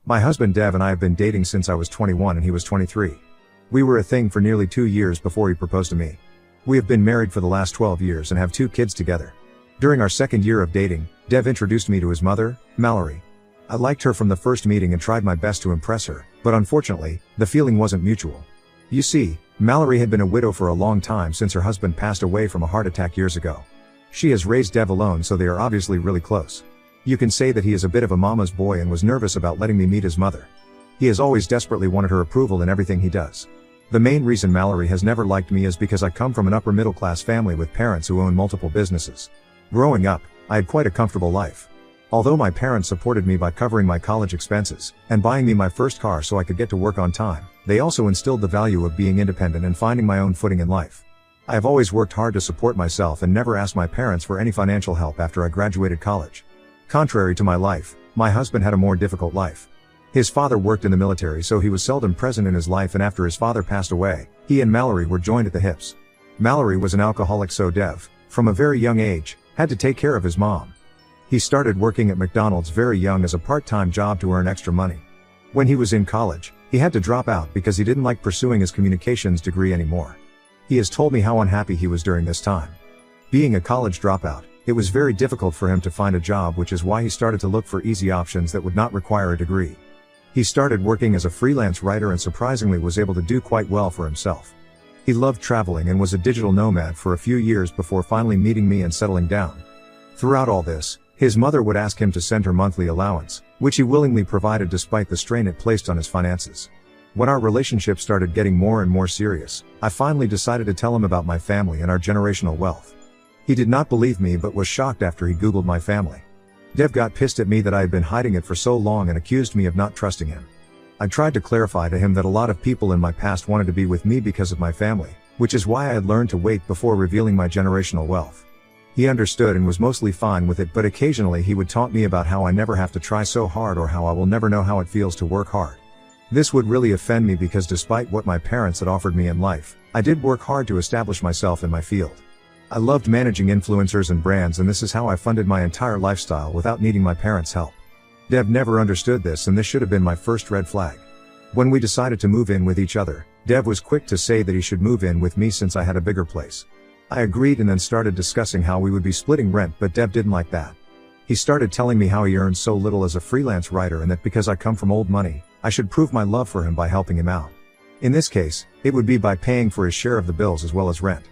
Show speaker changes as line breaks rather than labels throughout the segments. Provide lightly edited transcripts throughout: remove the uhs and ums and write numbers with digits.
My husband Dev and I have been dating since I was 21 and he was 23. We were a thing for nearly 2 years before he proposed to me. We have been married for the last 12 years and have 2 kids together. During our second year of dating, Dev introduced me to his mother, Mallory. I liked her from the first meeting and tried my best to impress her, but unfortunately, the feeling wasn't mutual. You see, Mallory had been a widow for a long time since her husband passed away from a heart attack years ago. She has raised Dev alone, so they are obviously really close. You can say that he is a bit of a mama's boy and was nervous about letting me meet his mother. He has always desperately wanted her approval in everything he does. The main reason Mallory has never liked me is because I come from an upper middle class family with parents who own multiple businesses. Growing up, I had quite a comfortable life. Although my parents supported me by covering my college expenses and buying me my first car so I could get to work on time, they also instilled the value of being independent and finding my own footing in life. I have always worked hard to support myself and never asked my parents for any financial help after I graduated college. Contrary to my life, my husband had a more difficult life. His father worked in the military, so he was seldom present in his life, and after his father passed away, he and Mallory were joined at the hips. Mallory was an alcoholic, so Dev, from a very young age, had to take care of his mom. He started working at McDonald's very young as a part-time job to earn extra money. When he was in college, he had to drop out because he didn't like pursuing his communications degree anymore. He has told me how unhappy he was during this time. Being a college dropout, it was very difficult for him to find a job, which is why he started to look for easy options that would not require a degree. He started working as a freelance writer and surprisingly was able to do quite well for himself. He loved traveling and was a digital nomad for a few years before finally meeting me and settling down. Throughout all this, his mother would ask him to send her monthly allowance, which he willingly provided despite the strain it placed on his finances. When our relationship started getting more and more serious, I finally decided to tell him about my family and our generational wealth. He did not believe me but was shocked after he Googled my family. Dev got pissed at me that I had been hiding it for so long and accused me of not trusting him. I tried to clarify to him that a lot of people in my past wanted to be with me because of my family, which is why I had learned to wait before revealing my generational wealth. He understood and was mostly fine with it, but occasionally he would taunt me about how I never have to try so hard or how I will never know how it feels to work hard. This would really offend me because despite what my parents had offered me in life, I did work hard to establish myself in my field. I loved managing influencers and brands, and this is how I funded my entire lifestyle without needing my parents' help. Dev never understood this, and this should have been my first red flag. When we decided to move in with each other, Dev was quick to say that he should move in with me since I had a bigger place. I agreed and then started discussing how we would be splitting rent, but Dev didn't like that. He started telling me how he earns so little as a freelance writer and that because I come from old money, I should prove my love for him by helping him out. In this case, it would be by paying for his share of the bills as well as rent.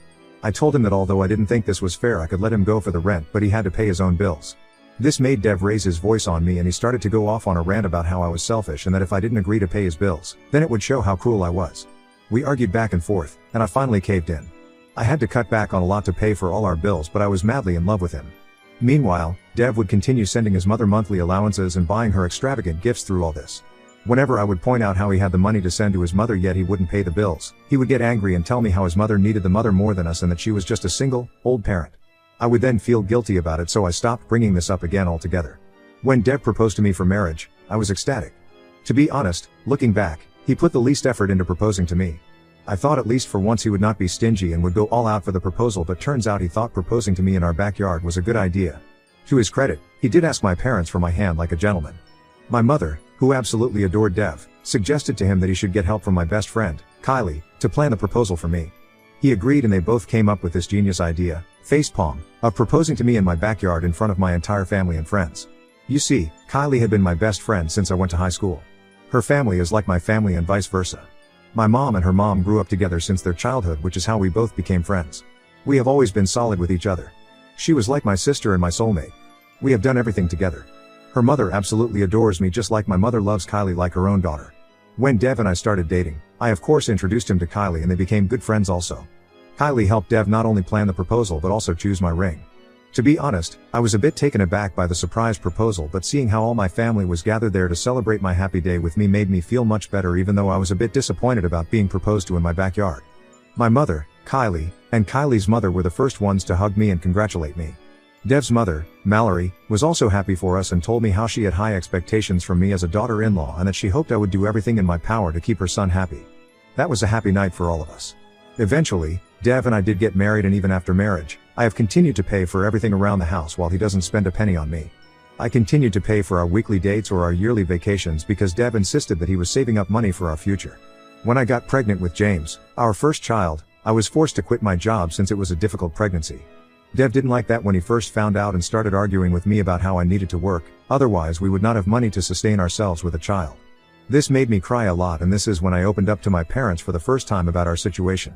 I told him that although I didn't think this was fair, I could let him go for the rent, but he had to pay his own bills. This made Dev raise his voice on me and he started to go off on a rant about how I was selfish and that if I didn't agree to pay his bills, then it would show how cruel I was. We argued back and forth, and I finally caved in. I had to cut back on a lot to pay for all our bills, but I was madly in love with him. Meanwhile, Dev would continue sending his mother monthly allowances and buying her extravagant gifts through all this. Whenever I would point out how he had the money to send to his mother yet he wouldn't pay the bills, he would get angry and tell me how his mother needed the mother more than us and that she was just a single, old parent. I would then feel guilty about it, so I stopped bringing this up again altogether. When Dev proposed to me for marriage, I was ecstatic. To be honest, looking back, he put the least effort into proposing to me. I thought at least for once he would not be stingy and would go all out for the proposal, but turns out he thought proposing to me in our backyard was a good idea. To his credit, he did ask my parents for my hand like a gentleman. My mother, who absolutely adored Dev, suggested to him that he should get help from my best friend, Kylie, to plan the proposal for me. He agreed and they both came up with this genius idea, facepalm, of proposing to me in my backyard in front of my entire family and friends. You see, Kylie had been my best friend since I went to high school. Her family is like my family and vice versa. My mom and her mom grew up together since their childhood, which is how we both became friends. We have always been solid with each other. She was like my sister and my soulmate. We have done everything together. Her mother absolutely adores me just like my mother loves Kylie like her own daughter. When Dev and I started dating, I of course introduced him to Kylie and they became good friends also. Kylie helped Dev not only plan the proposal but also choose my ring. To be honest, I was a bit taken aback by the surprise proposal, but seeing how all my family was gathered there to celebrate my happy day with me made me feel much better, even though I was a bit disappointed about being proposed to in my backyard. My mother, Kylie, and Kylie's mother were the first ones to hug me and congratulate me. Dev's mother, Mallory, was also happy for us and told me how she had high expectations from me as a daughter-in-law and that she hoped I would do everything in my power to keep her son happy. That was a happy night for all of us. Eventually, Dev and I did get married, and even after marriage, I have continued to pay for everything around the house while he doesn't spend a penny on me. I continued to pay for our weekly dates or our yearly vacations because Dev insisted that he was saving up money for our future. When I got pregnant with James, our first child, I was forced to quit my job since it was a difficult pregnancy. Dev didn't like that when he first found out and started arguing with me about how I needed to work, otherwise we would not have money to sustain ourselves with a child. This made me cry a lot, and this is when I opened up to my parents for the first time about our situation.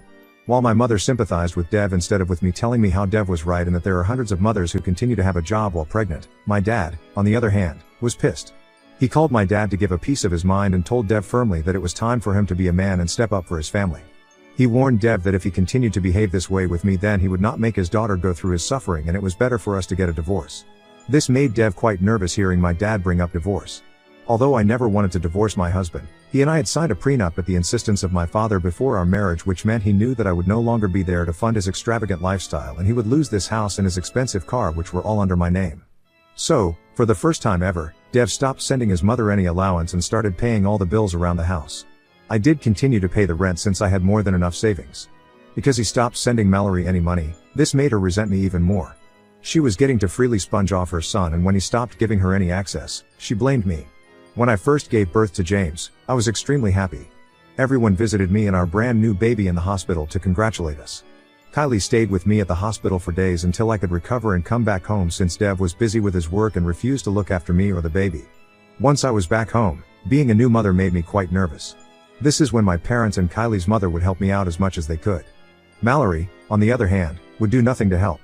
While my mother sympathized with Dev instead of with me telling me how Dev was right and that there are hundreds of mothers who continue to have a job while pregnant, my dad, on the other hand, was pissed. He called my dad to give a piece of his mind and told Dev firmly that it was time for him to be a man and step up for his family. He warned Dev that if he continued to behave this way with me, then he would not make his daughter go through his suffering, and it was better for us to get a divorce. This made Dev quite nervous hearing my dad bring up divorce. Although I never wanted to divorce my husband, he and I had signed a prenup at the insistence of my father before our marriage, which meant he knew that I would no longer be there to fund his extravagant lifestyle, and he would lose this house and his expensive car, which were all under my name. So, for the first time ever, Dev stopped sending his mother any allowance and started paying all the bills around the house. I did continue to pay the rent since I had more than enough savings. Because he stopped sending Mallory any money, this made her resent me even more. She was getting to freely sponge off her son, and when he stopped giving her any access, she blamed me. When I first gave birth to James, I was extremely happy. Everyone visited me and our brand new baby in the hospital to congratulate us. Kylie stayed with me at the hospital for days until I could recover and come back home, since Dev was busy with his work and refused to look after me or the baby. Once I was back home, being a new mother made me quite nervous. This is when my parents and Kylie's mother would help me out as much as they could. Mallory, on the other hand, would do nothing to help.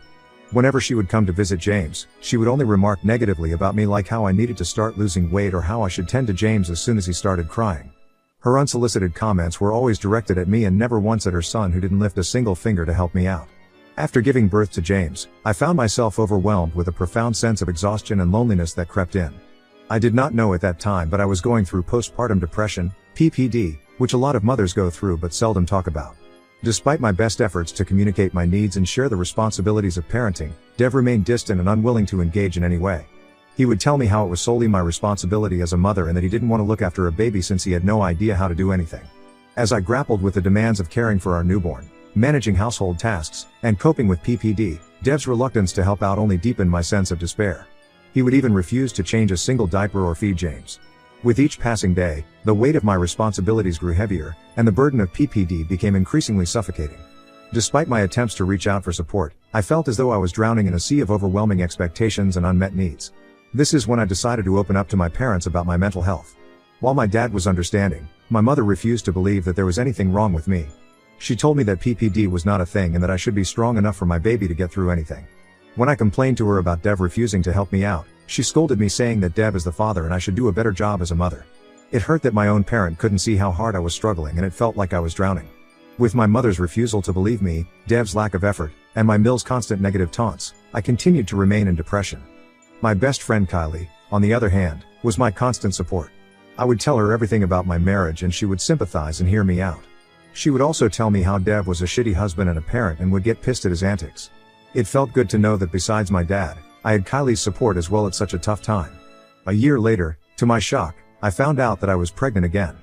Whenever she would come to visit James, she would only remark negatively about me, like how I needed to start losing weight or how I should tend to James as soon as he started crying. Her unsolicited comments were always directed at me and never once at her son, who didn't lift a single finger to help me out. After giving birth to James, I found myself overwhelmed with a profound sense of exhaustion and loneliness that crept in. I did not know at that time, but I was going through postpartum depression, PPD, which a lot of mothers go through but seldom talk about. Despite my best efforts to communicate my needs and share the responsibilities of parenting, Dev remained distant and unwilling to engage in any way. He would tell me how it was solely my responsibility as a mother and that he didn't want to look after a baby since he had no idea how to do anything. As I grappled with the demands of caring for our newborn, managing household tasks, and coping with PPD, Dev's reluctance to help out only deepened my sense of despair. He would even refuse to change a single diaper or feed James. With each passing day, the weight of my responsibilities grew heavier, and the burden of PPD became increasingly suffocating. Despite my attempts to reach out for support, I felt as though I was drowning in a sea of overwhelming expectations and unmet needs. This is when I decided to open up to my parents about my mental health. While my dad was understanding, my mother refused to believe that there was anything wrong with me. She told me that PPD was not a thing and that I should be strong enough for my baby to get through anything. When I complained to her about Dev refusing to help me out, she scolded me, saying that Dev is the father and I should do a better job as a mother. It hurt that my own parent couldn't see how hard I was struggling, and it felt like I was drowning. With my mother's refusal to believe me, Dev's lack of effort, and my Mill's constant negative taunts, I continued to remain in depression. My best friend Kylie, on the other hand, was my constant support. I would tell her everything about my marriage and she would sympathize and hear me out. She would also tell me how Dev was a shitty husband and a parent and would get pissed at his antics. It felt good to know that besides my dad, I had Kylie's support as well at such a tough time. A year later, to my shock, I found out that I was pregnant again.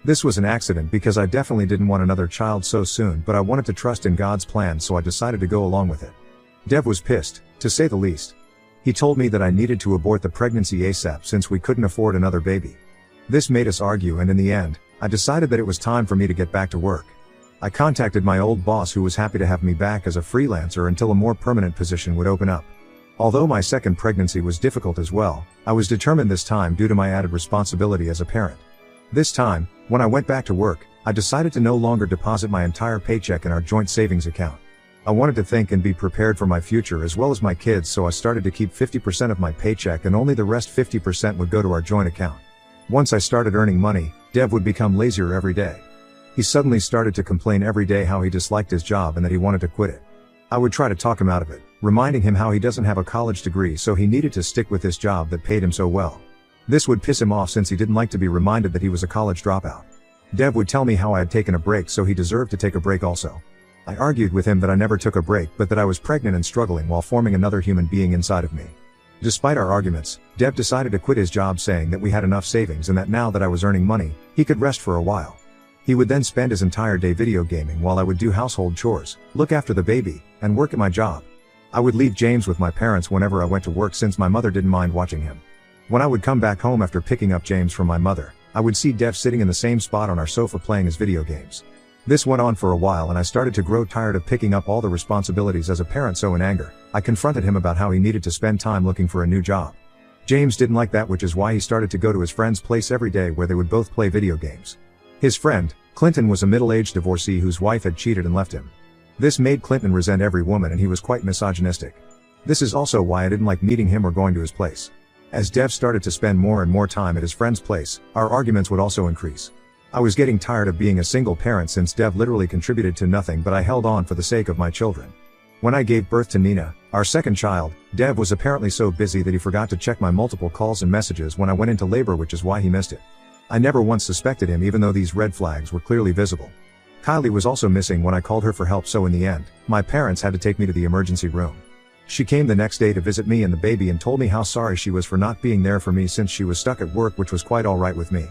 This was an accident because I definitely didn't want another child so soon, but I wanted to trust in God's plan, so I decided to go along with it. Dev was pissed, to say the least. He told me that I needed to abort the pregnancy ASAP since we couldn't afford another baby. This made us argue, and in the end, I decided that it was time for me to get back to work. I contacted my old boss, who was happy to have me back as a freelancer until a more permanent position would open up. Although my second pregnancy was difficult as well, I was determined this time due to my added responsibility as a parent. This time, when I went back to work, I decided to no longer deposit my entire paycheck in our joint savings account. I wanted to think and be prepared for my future as well as my kids, so I started to keep 50% of my paycheck and only the rest 50% would go to our joint account. Once I started earning money, Dev would become lazier every day. He suddenly started to complain every day how he disliked his job and that he wanted to quit it. I would try to talk him out of it, reminding him how he doesn't have a college degree, so he needed to stick with this job that paid him so well. This would piss him off since he didn't like to be reminded that he was a college dropout. Dev would tell me how I had taken a break, so he deserved to take a break also. I argued with him that I never took a break, but that I was pregnant and struggling while forming another human being inside of me. Despite our arguments, Dev decided to quit his job, saying that we had enough savings and that now that I was earning money, he could rest for a while. He would then spend his entire day video gaming while I would do household chores, look after the baby, and work at my job. I would leave James with my parents whenever I went to work since my mother didn't mind watching him. When I would come back home after picking up James from my mother, I would see Dev sitting in the same spot on our sofa playing his video games. This went on for a while and I started to grow tired of picking up all the responsibilities as a parent, so in anger, I confronted him about how he needed to spend time looking for a new job. James didn't like that, which is why he started to go to his friend's place every day where they would both play video games. His friend, Clinton, was a middle-aged divorcee whose wife had cheated and left him. This made Clinton resent every woman and he was quite misogynistic. This is also why I didn't like meeting him or going to his place. As Dev started to spend more and more time at his friend's place, our arguments would also increase. I was getting tired of being a single parent since Dev literally contributed to nothing, but I held on for the sake of my children. When I gave birth to Nina, our second child, Dev was apparently so busy that he forgot to check my multiple calls and messages when I went into labor, which is why he missed it. I never once suspected him, even though these red flags were clearly visible. Kylie was also missing when I called her for help, so in the end, my parents had to take me to the emergency room. She came the next day to visit me and the baby and told me how sorry she was for not being there for me since she was stuck at work, which was quite alright with me.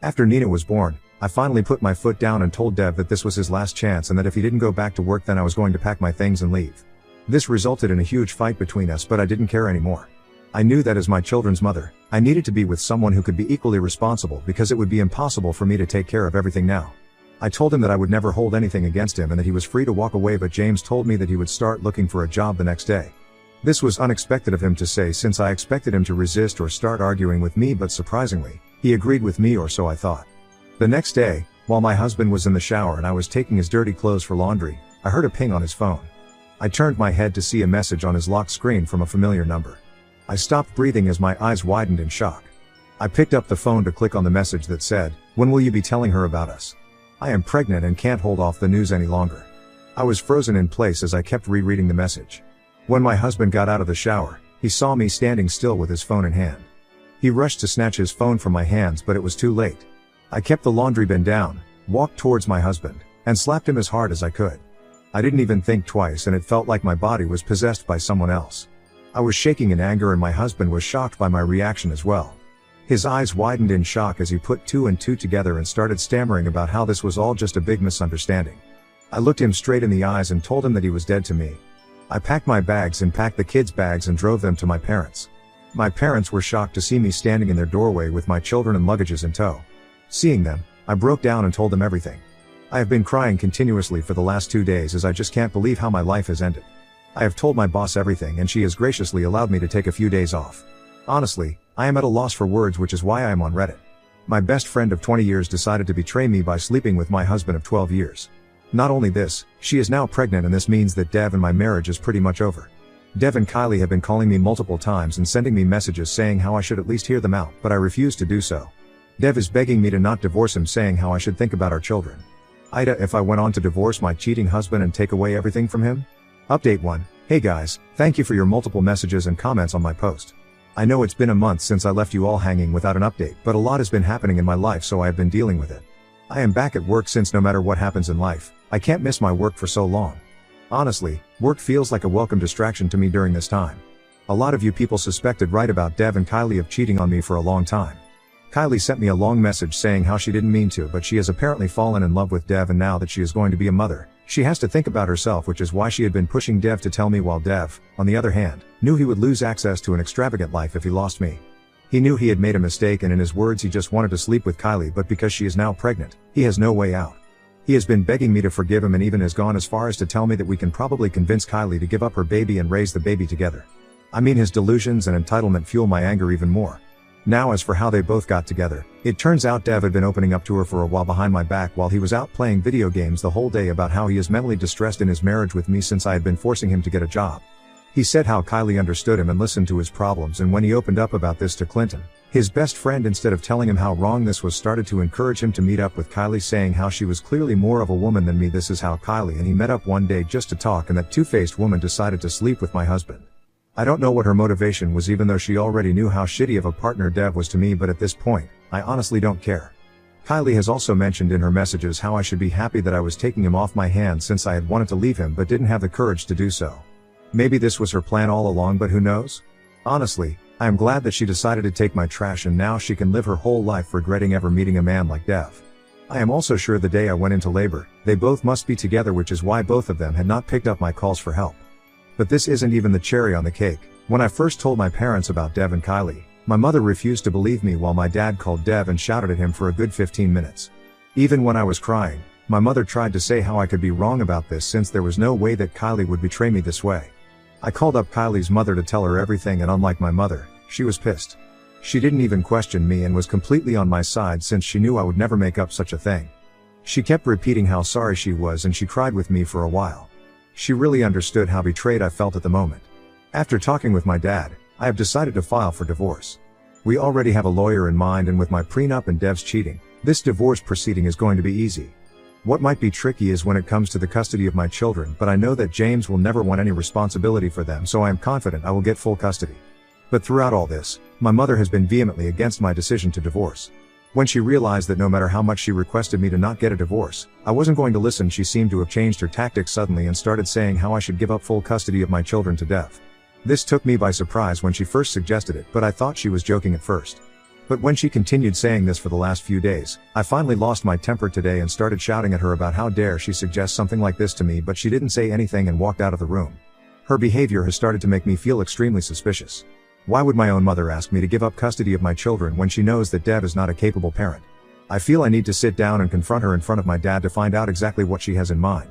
After Nina was born, I finally put my foot down and told Dev that this was his last chance and that if he didn't go back to work then I was going to pack my things and leave. This resulted in a huge fight between us, but I didn't care anymore. I knew that as my children's mother, I needed to be with someone who could be equally responsible because it would be impossible for me to take care of everything now. I told him that I would never hold anything against him and that he was free to walk away, but James told me that he would start looking for a job the next day. This was unexpected of him to say since I expected him to resist or start arguing with me, but surprisingly, he agreed with me, or so I thought. The next day, while my husband was in the shower and I was taking his dirty clothes for laundry, I heard a ping on his phone. I turned my head to see a message on his locked screen from a familiar number. I stopped breathing as my eyes widened in shock. I picked up the phone to click on the message that said, "When will you be telling her about us? I am pregnant and can't hold off the news any longer." I was frozen in place as I kept rereading the message. When my husband got out of the shower, he saw me standing still with his phone in hand. He rushed to snatch his phone from my hands, but it was too late. I kept the laundry bin down, walked towards my husband, and slapped him as hard as I could. I didn't even think twice and it felt like my body was possessed by someone else. I was shaking in anger and my husband was shocked by my reaction as well. His eyes widened in shock as he put two and two together and started stammering about how this was all just a big misunderstanding. I looked him straight in the eyes and told him that he was dead to me. I packed my bags and packed the kids' bags and drove them to my parents. My parents were shocked to see me standing in their doorway with my children and luggages in tow. Seeing them, I broke down and told them everything. I have been crying continuously for the last 2 days as I just can't believe how my life has ended. I have told my boss everything and she has graciously allowed me to take a few days off. Honestly, I am at a loss for words, which is why I am on Reddit. My best friend of 20 years decided to betray me by sleeping with my husband of 12 years. Not only this, she is now pregnant and this means that Dev and my marriage is pretty much over. Dev and Kylie have been calling me multiple times and sending me messages saying how I should at least hear them out, but I refuse to do so. Dev is begging me to not divorce him, saying how I should think about our children. Ida, if I went on to divorce my cheating husband and take away everything from him? Update 1. Hey guys, thank you for your multiple messages and comments on my post. I know it's been a month since I left you all hanging without an update, but a lot has been happening in my life, so I have been dealing with it. I am back at work since no matter what happens in life, I can't miss my work for so long. Honestly, work feels like a welcome distraction to me during this time. A lot of you people suspected right about Dev and Kylie of cheating on me for a long time. Kylie sent me a long message saying how she didn't mean to, but she has apparently fallen in love with Dev, and now that she is going to be a mother, she has to think about herself, which is why she had been pushing Dev to tell me, while Dev, on the other hand, knew he would lose access to an extravagant life if he lost me. He knew he had made a mistake and in his words he just wanted to sleep with Kylie, but because she is now pregnant, he has no way out. He has been begging me to forgive him and even has gone as far as to tell me that we can probably convince Kylie to give up her baby and raise the baby together. I mean, his delusions and entitlement fuel my anger even more. Now as for how they both got together, it turns out Dev had been opening up to her for a while behind my back while he was out playing video games the whole day about how he is mentally distressed in his marriage with me since I had been forcing him to get a job. He said how Kylie understood him and listened to his problems, and when he opened up about this to Clinton, his best friend, instead of telling him how wrong this was, started to encourage him to meet up with Kylie, saying how she was clearly more of a woman than me. This is how Kylie and he met up one day just to talk, and that two-faced woman decided to sleep with my husband. I don't know what her motivation was, even though she already knew how shitty of a partner Dev was to me, but at this point, I honestly don't care. Kylie has also mentioned in her messages how I should be happy that I was taking him off my hands since I had wanted to leave him but didn't have the courage to do so. Maybe this was her plan all along, but who knows? Honestly, I am glad that she decided to take my trash and now she can live her whole life regretting ever meeting a man like Dev. I am also sure the day I went into labor, they both must be together, which is why both of them had not picked up my calls for help. But this isn't even the cherry on the cake. When I first told my parents about Dev and Kylie, my mother refused to believe me while my dad called Dev and shouted at him for a good 15 minutes. Even when I was crying, my mother tried to say how I could be wrong about this since there was no way that Kylie would betray me this way. I called up Kylie's mother to tell her everything, and unlike my mother, she was pissed. She didn't even question me and was completely on my side since she knew I would never make up such a thing. She kept repeating how sorry she was, and she cried with me for a while. She really understood how betrayed I felt at the moment. After talking with my dad, I have decided to file for divorce. We already have a lawyer in mind, and with my prenup and Dev's cheating, this divorce proceeding is going to be easy. What might be tricky is when it comes to the custody of my children, but I know that James will never want any responsibility for them, so I am confident I will get full custody. But throughout all this, my mother has been vehemently against my decision to divorce. When she realized that no matter how much she requested me to not get a divorce, I wasn't going to listen, she seemed to have changed her tactics suddenly and started saying how I should give up full custody of my children to Dev. This took me by surprise when she first suggested it, but I thought she was joking at first. But when she continued saying this for the last few days, I finally lost my temper today and started shouting at her about how dare she suggest something like this to me, but she didn't say anything and walked out of the room. Her behavior has started to make me feel extremely suspicious. Why would my own mother ask me to give up custody of my children when she knows that Dev is not a capable parent? I feel I need to sit down and confront her in front of my dad to find out exactly what she has in mind.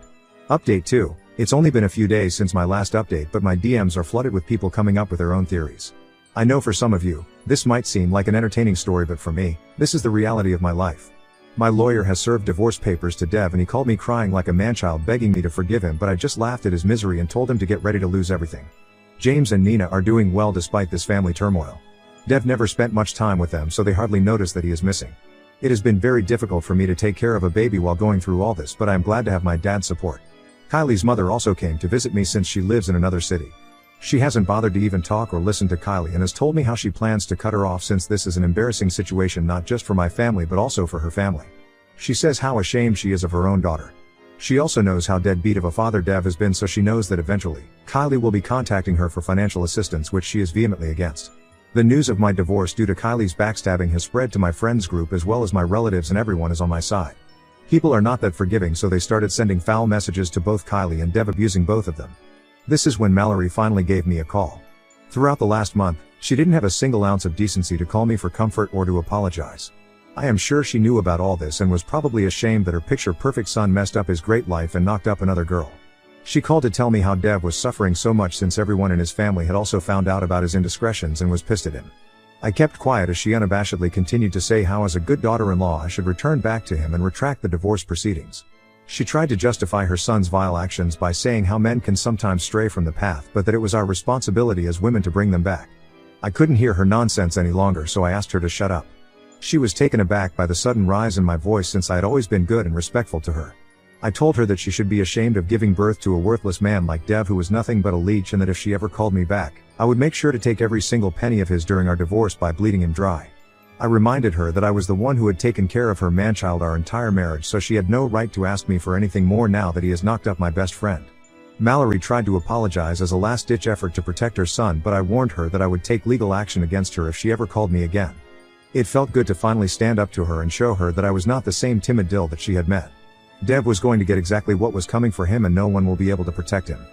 Update 2. It's only been a few days since my last update, but my DMs are flooded with people coming up with their own theories. I know for some of you, this might seem like an entertaining story, but for me, this is the reality of my life. My lawyer has served divorce papers to Dev, and he called me crying like a manchild begging me to forgive him, but I just laughed at his misery and told him to get ready to lose everything. James and Nina are doing well despite this family turmoil. Dev never spent much time with them, so they hardly notice that he is missing. It has been very difficult for me to take care of a baby while going through all this, but I am glad to have my dad's support. Kylie's mother also came to visit me since she lives in another city. She hasn't bothered to even talk or listen to Kylie and has told me how she plans to cut her off since this is an embarrassing situation not just for my family but also for her family. She says how ashamed she is of her own daughter. She also knows how deadbeat of a father Dev has been, so she knows that eventually, Kylie will be contacting her for financial assistance, which she is vehemently against. The news of my divorce due to Kylie's backstabbing has spread to my friends group as well as my relatives, and everyone is on my side. People are not that forgiving, so they started sending foul messages to both Kylie and Dev, abusing both of them. This is when Mallory finally gave me a call. Throughout the last month, she didn't have a single ounce of decency to call me for comfort or to apologize. I am sure she knew about all this and was probably ashamed that her picture-perfect son messed up his great life and knocked up another girl. She called to tell me how Dev was suffering so much since everyone in his family had also found out about his indiscretions and was pissed at him. I kept quiet as she unabashedly continued to say how as a good daughter-in-law I should return back to him and retract the divorce proceedings. She tried to justify her son's vile actions by saying how men can sometimes stray from the path, but that it was our responsibility as women to bring them back. I couldn't hear her nonsense any longer, so I asked her to shut up. She was taken aback by the sudden rise in my voice since I had always been good and respectful to her. I told her that she should be ashamed of giving birth to a worthless man like Dev who was nothing but a leech, and that if she ever called me back, I would make sure to take every single penny of his during our divorce by bleeding him dry. I reminded her that I was the one who had taken care of her manchild our entire marriage, so she had no right to ask me for anything more now that he has knocked up my best friend. Mallory tried to apologize as a last-ditch effort to protect her son, but I warned her that I would take legal action against her if she ever called me again. It felt good to finally stand up to her and show her that I was not the same timid dill that she had met. Dev was going to get exactly what was coming for him, and no one will be able to protect him.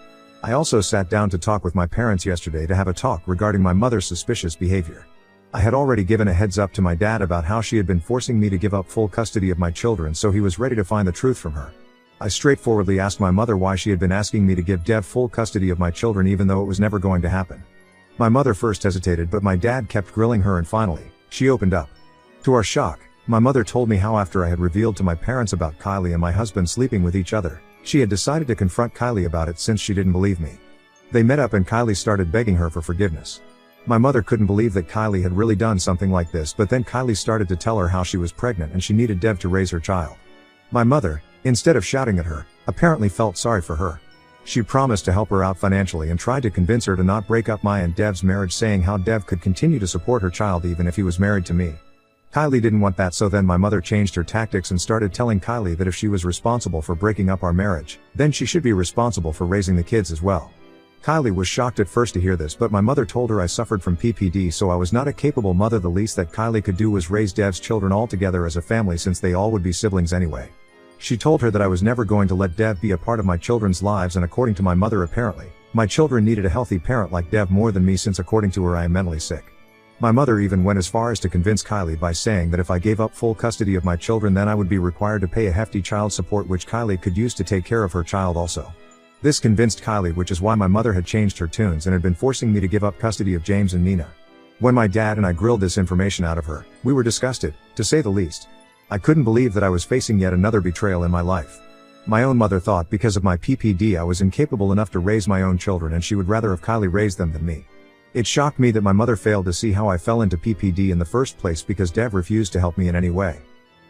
I also sat down to talk with my parents yesterday to have a talk regarding my mother's suspicious behavior. I had already given a heads up to my dad about how she had been forcing me to give up full custody of my children, so he was ready to find the truth from her. I straightforwardly asked my mother why she had been asking me to give Dev full custody of my children even though it was never going to happen. My mother first hesitated, but my dad kept grilling her, and finally, she opened up. To our shock, my mother told me how after I had revealed to my parents about Kylie and my husband sleeping with each other, she had decided to confront Kylie about it since she didn't believe me. They met up and Kylie started begging her for forgiveness. My mother couldn't believe that Kylie had really done something like this, but then Kylie started to tell her how she was pregnant and she needed Dev to raise her child. My mother, instead of shouting at her, apparently felt sorry for her. She promised to help her out financially and tried to convince her to not break up my and Dev's marriage, saying how Dev could continue to support her child even if he was married to me. Kylie didn't want that, so then my mother changed her tactics and started telling Kylie that if she was responsible for breaking up our marriage, then she should be responsible for raising the kids as well. Kylie was shocked at first to hear this, but my mother told her I suffered from PPD, so I was not a capable mother. The least that Kylie could do was raise Dev's children all together as a family, since they all would be siblings anyway. She told her that I was never going to let Dev be a part of my children's lives, and according to my mother, apparently, My children needed a healthy parent like Dev more than me since according to her I am mentally sick. My mother even went as far as to convince Kylie by saying that if I gave up full custody of my children then I would be required to pay a hefty child support which Kylie could use to take care of her child also. This convinced Kylie, which is why my mother had changed her tunes and had been forcing me to give up custody of James and Nina. When my dad and I grilled this information out of her, we were disgusted, to say the least. I couldn't believe that I was facing yet another betrayal in my life. My own mother thought because of my PPD I was incapable enough to raise my own children and she would rather have Kylie raise them than me. It shocked me that my mother failed to see how I fell into PPD in the first place because Dev refused to help me in any way.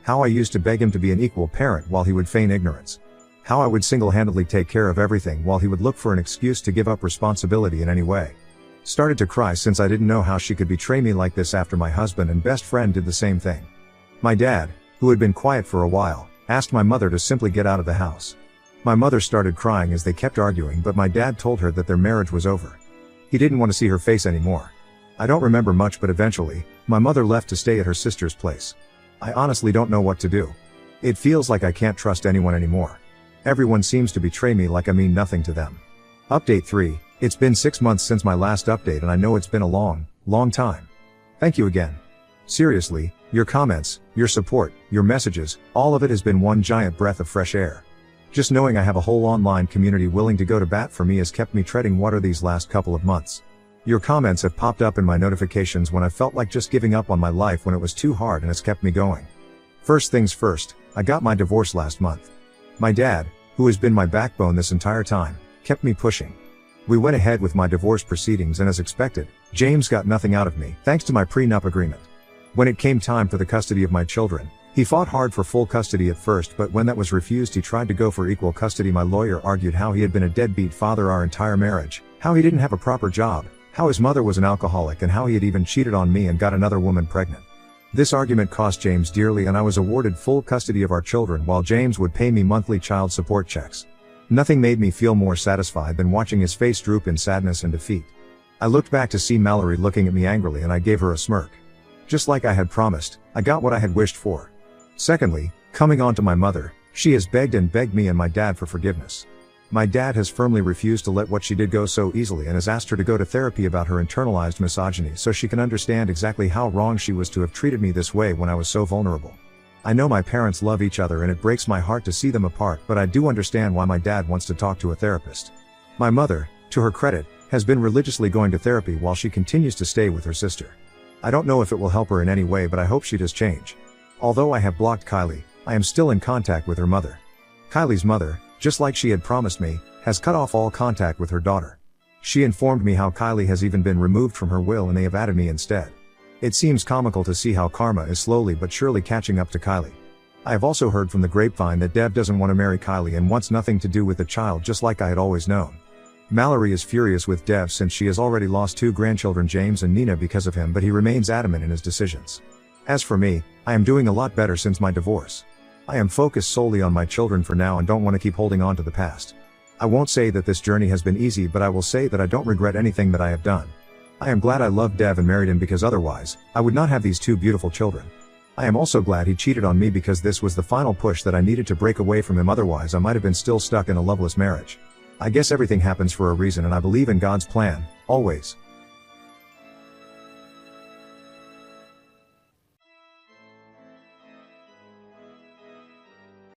How I used to beg him to be an equal parent while he would feign ignorance. How I would single-handedly take care of everything while he would look for an excuse to give up responsibility in any way. Started to cry since I didn't know how she could betray me like this after my husband and best friend did the same thing. My dad, who had been quiet for a while, asked my mother to simply get out of the house. My mother started crying as they kept arguing, but my dad told her that their marriage was over. He didn't want to see her face anymore. I don't remember much, but eventually, my mother left to stay at her sister's place. I honestly don't know what to do. It feels like I can't trust anyone anymore. Everyone seems to betray me like I mean nothing to them. Update 3, it's been 6 months since my last update and I know it's been a long time. Thank you again. Seriously, your comments, your support, your messages, all of it has been one giant breath of fresh air. Just knowing I have a whole online community willing to go to bat for me has kept me treading water these last couple of months. Your comments have popped up in my notifications when I felt like just giving up on my life when it was too hard, and it's kept me going. First things first, I got my divorce last month. My dad, who has been my backbone this entire time, kept me pushing. We went ahead with my divorce proceedings and as expected, James got nothing out of me, thanks to my prenup agreement. When it came time for the custody of my children, he fought hard for full custody at first, but when that was refused he tried to go for equal custody. My lawyer argued how he had been a deadbeat father our entire marriage, how he didn't have a proper job, how his mother was an alcoholic, and how he had even cheated on me and got another woman pregnant. This argument cost James dearly and I was awarded full custody of our children while James would pay me monthly child support checks. Nothing made me feel more satisfied than watching his face droop in sadness and defeat. I looked back to see Mallory looking at me angrily and I gave her a smirk. Just like I had promised, I got what I had wished for. Secondly, coming on to my mother, she has begged and begged me and my dad for forgiveness. My dad has firmly refused to let what she did go so easily and has asked her to go to therapy about her internalized misogyny so she can understand exactly how wrong she was to have treated me this way when I was so vulnerable. I know my parents love each other and it breaks my heart to see them apart, but I do understand why my dad wants to talk to a therapist. My mother, to her credit, has been religiously going to therapy while she continues to stay with her sister. I don't know if it will help her in any way, but I hope she does change. Although I have blocked Kylie, I am still in contact with her mother. Kylie's mother, just like she had promised me, has cut off all contact with her daughter. She informed me how Kylie has even been removed from her will and they have added me instead. It seems comical to see how karma is slowly but surely catching up to Kylie. I have also heard from the grapevine that Dev doesn't want to marry Kylie and wants nothing to do with the child, just like I had always known. Mallory is furious with Dev since she has already lost 2 grandchildren, James and Nina, because of him, but he remains adamant in his decisions. As for me, I am doing a lot better since my divorce. I am focused solely on my children for now and don't want to keep holding on to the past. I won't say that this journey has been easy, but I will say that I don't regret anything that I have done. I am glad I loved Dev and married him because otherwise, I would not have these 2 beautiful children. I am also glad he cheated on me because this was the final push that I needed to break away from him, otherwise I might have been still stuck in a loveless marriage. I guess everything happens for a reason and I believe in God's plan, always.